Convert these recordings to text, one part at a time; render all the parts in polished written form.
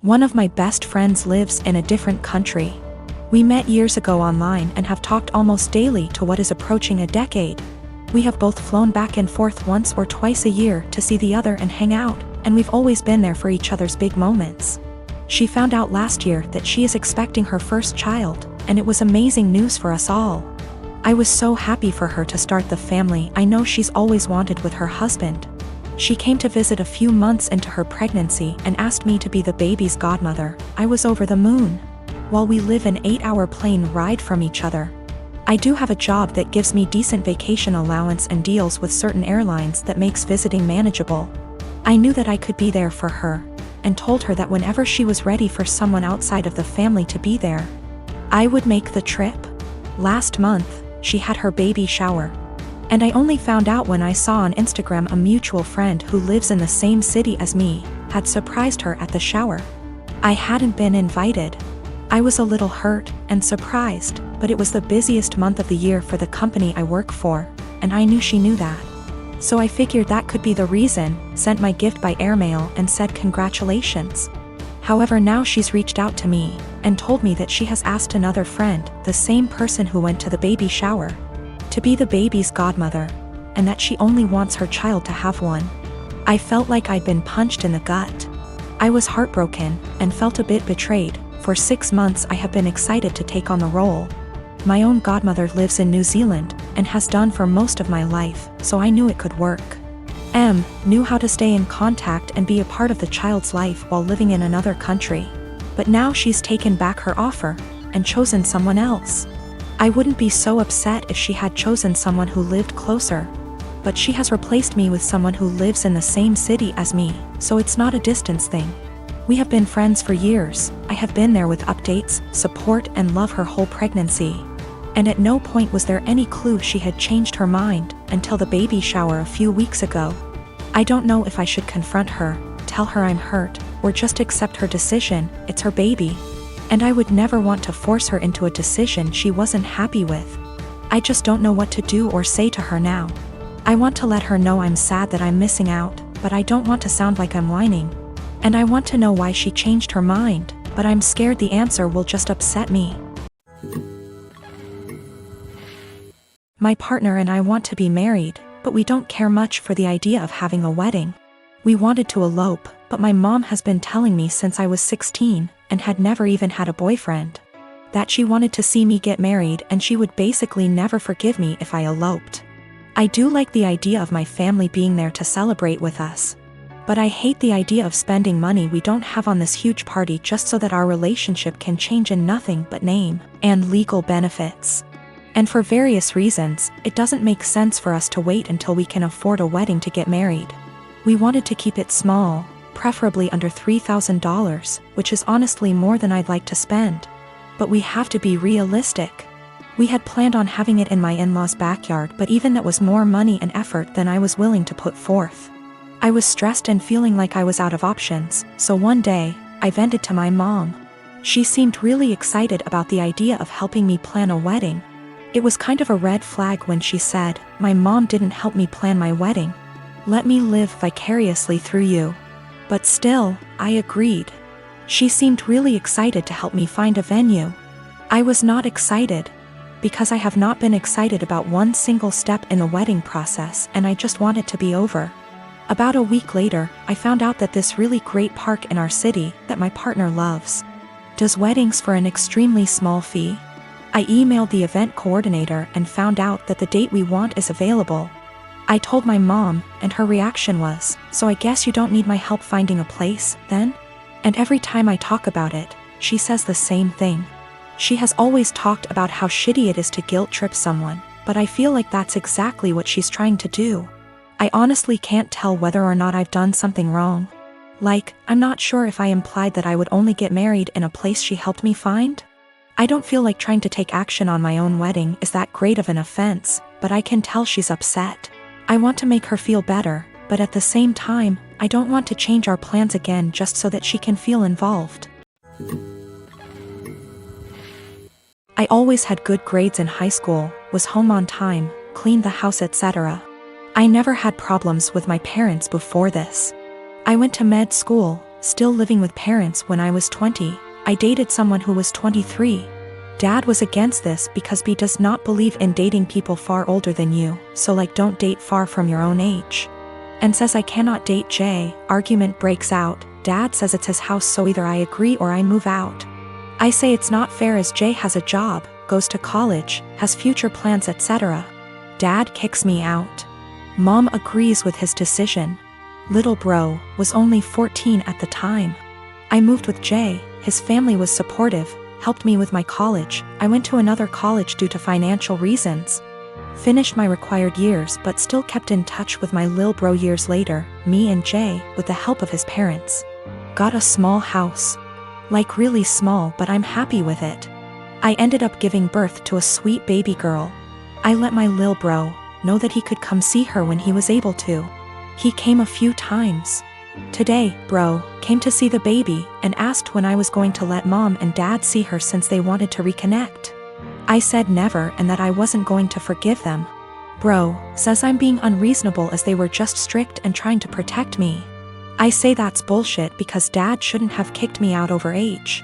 One of my best friends lives in a different country. We met years ago online and have talked almost daily to what is approaching a decade. We have both flown back and forth once or twice a year to see the other and hang out, and we've always been there for each other's big moments. She found out last year that she is expecting her first child, and it was amazing news for us all. I was so happy for her to start the family I know she's always wanted with her husband. She came to visit a few months into her pregnancy and asked me to be the baby's godmother. I was over the moon. While we live an 8-hour plane ride from each other. I do have a job that gives me decent vacation allowance and deals with certain airlines that makes visiting manageable. I knew that I could be there for her, and told her that whenever she was ready for someone outside of the family to be there, I would make the trip. Last month, she had her baby shower. And I only found out when I saw on Instagram a mutual friend who lives in the same city as me, had surprised her at the shower. I hadn't been invited. I was a little hurt and surprised, but it was the busiest month of the year for the company I work for, and I knew she knew that. So I figured that could be the reason, sent my gift by airmail and said congratulations. However, now she's reached out to me, and told me that she has asked another friend, the same person who went to the baby shower, to be the baby's godmother, and that she only wants her child to have one. I felt like I'd been punched in the gut. I was heartbroken, and felt a bit betrayed. For 6 months I have been excited to take on the role. My own godmother lives in New Zealand, and has done for most of my life, so I knew it could work. Knew how to stay in contact and be a part of the child's life while living in another country. But now she's taken back her offer, and chosen someone else. I wouldn't be so upset if she had chosen someone who lived closer. But she has replaced me with someone who lives in the same city as me, so it's not a distance thing. We have been friends for years. I have been there with updates, support and love her whole pregnancy. And at no point was there any clue she had changed her mind, until the baby shower a few weeks ago. I don't know if I should confront her, tell her I'm hurt, or just accept her decision. It's her baby. And I would never want to force her into a decision she wasn't happy with. I just don't know what to do or say to her now. I want to let her know I'm sad that I'm missing out, but I don't want to sound like I'm whining. And I want to know why she changed her mind, but I'm scared the answer will just upset me. My partner and I want to be married, but we don't care much for the idea of having a wedding. We wanted to elope, but my mom has been telling me since I was 16, and had never even had a boyfriend, that she wanted to see me get married and she would basically never forgive me if I eloped. I do like the idea of my family being there to celebrate with us. But I hate the idea of spending money we don't have on this huge party just so that our relationship can change in nothing but name and legal benefits. And for various reasons, it doesn't make sense for us to wait until we can afford a wedding to get married. We wanted to keep it small, preferably under $3,000, which is honestly more than I'd like to spend. But we have to be realistic. We had planned on having it in my in-laws' backyard, but even that was more money and effort than I was willing to put forth. I was stressed and feeling like I was out of options, so one day, I vented to my mom. She seemed really excited about the idea of helping me plan a wedding. It was kind of a red flag when she said, "My mom didn't help me plan my wedding. Let me live vicariously through you." But still, I agreed. She seemed really excited to help me find a venue. I was not excited, because I have not been excited about one single step in the wedding process, and I just want it to be over. About a week later, I found out that this really great park in our city, that my partner loves, does weddings for an extremely small fee. I emailed the event coordinator and found out that the date we want is available. I told my mom, and her reaction was, "So I guess you don't need my help finding a place, then?" And every time I talk about it, she says the same thing. She has always talked about how shitty it is to guilt trip someone, but I feel like that's exactly what she's trying to do. I honestly can't tell whether or not I've done something wrong. Like, I'm not sure if I implied that I would only get married in a place she helped me find. I don't feel like trying to take action on my own wedding is that great of an offense, but I can tell she's upset. I want to make her feel better, but at the same time, I don't want to change our plans again just so that she can feel involved. I always had good grades in high school, was home on time, cleaned the house, etc. I never had problems with my parents before this. I went to med school, Still living with parents when I was 20, I dated someone who was 23. Dad was against this because B does not believe in dating people far older than you, so like don't date far from your own age. And says I cannot date J. Argument breaks out. Dad says it's his house, so either I agree or I move out. I say it's not fair as Jay has a job, goes to college, has future plans, etc. Dad kicks me out. Mom agrees with his decision. Little bro was only 14 at the time. I moved with Jay, his family was supportive, helped me with my college. I went to another college due to financial reasons. Finished my required years but still kept in touch with my lil bro years later. Me and Jay, with the help of his parents, got a small house. Like really small, but I'm happy with it. I ended up giving birth to a sweet baby girl. I let my lil bro know that he could come see her when he was able to. He came a few times. Today, bro came to see the baby and asked when I was going to let mom and dad see her since they wanted to reconnect. I said never and that I wasn't going to forgive them. Bro says I'm being unreasonable as they were just strict and trying to protect me. I say that's bullshit because dad shouldn't have kicked me out over age.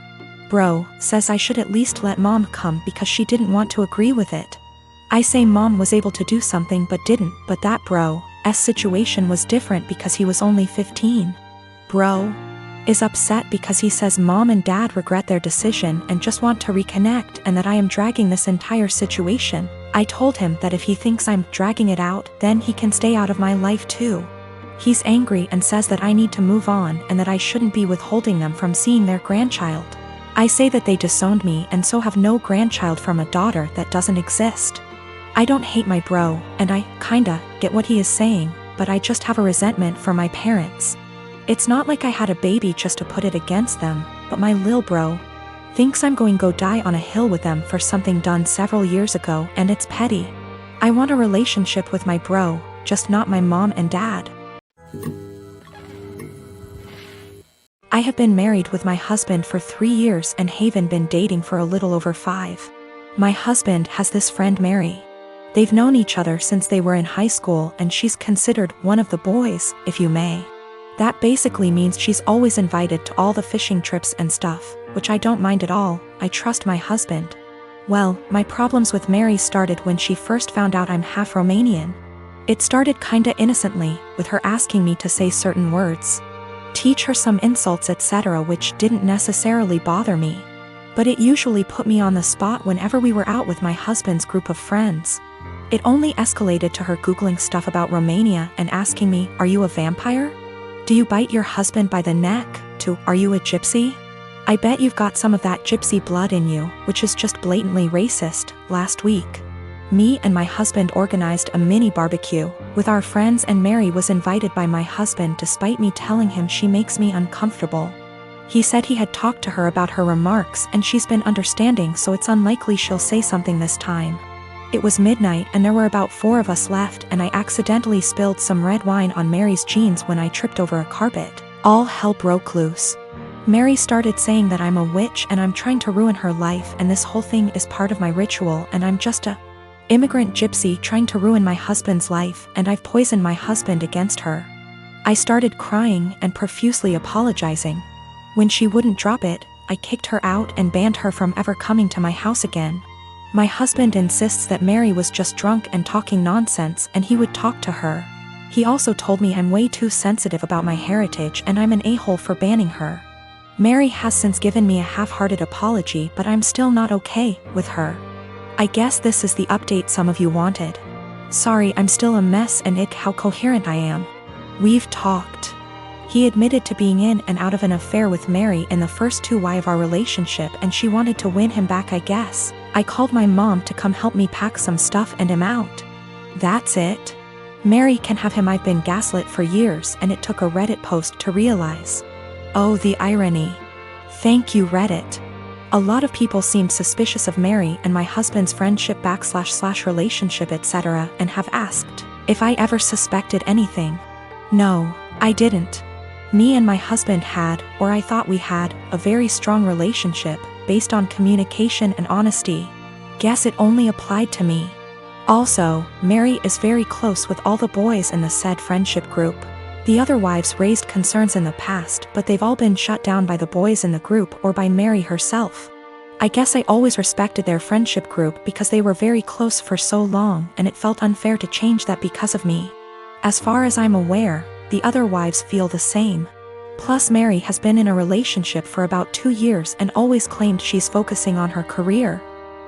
Bro says I should at least let mom come because she didn't want to agree with it. I say mom was able to do something but didn't, but that bro's situation was different because he was only 15. Bro is upset because he says mom and dad regret their decision and just want to reconnect and that I am dragging this entire situation. I told him that if he thinks I'm dragging it out, then he can stay out of my life too. He's angry and says that I need to move on and that I shouldn't be withholding them from seeing their grandchild. I say that they disowned me and so have no grandchild from a daughter that doesn't exist. I don't hate my bro, and I kinda get what he is saying, but I just have a resentment for my parents. It's not like I had a baby just to put it against them, but my lil bro thinks I'm going to go die on a hill with them for something done several years ago, and it's petty. I want a relationship with my bro, just not my mom and dad. I have been married with my husband for 3 years and Haven been dating for a little over 5. My husband has this friend Mary. They've known each other since they were in high school and she's considered one of the boys, if you may. That basically means she's always invited to all the fishing trips and stuff, which I don't mind at all. I trust my husband. Well, my problems with Mary started when she first found out I'm half Romanian. It started kinda innocently, with her asking me to say certain words, teach her some insults, etc., which didn't necessarily bother me. But it usually put me on the spot whenever we were out with my husband's group of friends. It only escalated to her Googling stuff about Romania and asking me, are you a vampire? Do you bite your husband by the neck? To, are you a gypsy? I bet you've got some of that gypsy blood in you, which is just blatantly racist. Last week, me and my husband organized a mini barbecue with our friends and Mary was invited by my husband despite me telling him she makes me uncomfortable. He said he had talked to her about her remarks and she's been understanding, so it's unlikely she'll say something this time. It was midnight and there were about 4 of us left and I accidentally spilled some red wine on Mary's jeans when I tripped over a carpet. All hell broke loose. Mary started saying that I'm a witch and I'm trying to ruin her life and this whole thing is part of my ritual and I'm just a immigrant gypsy trying to ruin my husband's life and I've poisoned my husband against her. I started crying and profusely apologizing. When she wouldn't drop it, I kicked her out and banned her from ever coming to my house again. My husband insists that Mary was just drunk and talking nonsense and he would talk to her. He also told me I'm way too sensitive about my heritage and I'm an a-hole for banning her. Mary has since given me a half-hearted apology, but I'm still not okay with her. I guess this is the update some of you wanted. Sorry, I'm still a mess and ick how coherent I am. We've talked. He admitted to being in and out of an affair with Mary in the first 2 years of our relationship and she wanted to win him back, I guess. I called my mom to come help me pack some stuff and him out. That's it. Mary can have him. I've been gaslit for years and it took a Reddit post to realize. Oh, the irony. Thank you, Reddit. A lot of people seemed suspicious of Mary and my husband's friendship / relationship, etc., and have asked if I ever suspected anything. No, I didn't. Me and my husband had, or I thought we had, a very strong relationship, based on communication and honesty. Guess it only applied to me. Also, Mary is very close with all the boys in the said friendship group. The other wives raised concerns in the past, but they've all been shut down by the boys in the group or by Mary herself. I guess I always respected their friendship group because they were very close for so long, and it felt unfair to change that because of me. As far as I'm aware, the other wives feel the same. Plus Mary has been in a relationship for about 2 years and always claimed she's focusing on her career.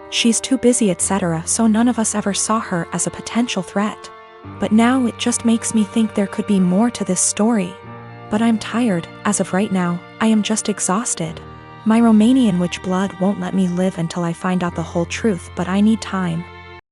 She's too busy etc., so none of us ever saw her as a potential threat. But now it just makes me think there could be more to this story. But I'm tired. As of right now, I am just exhausted. My Romanian witch blood won't let me live until I find out the whole truth, but I need time.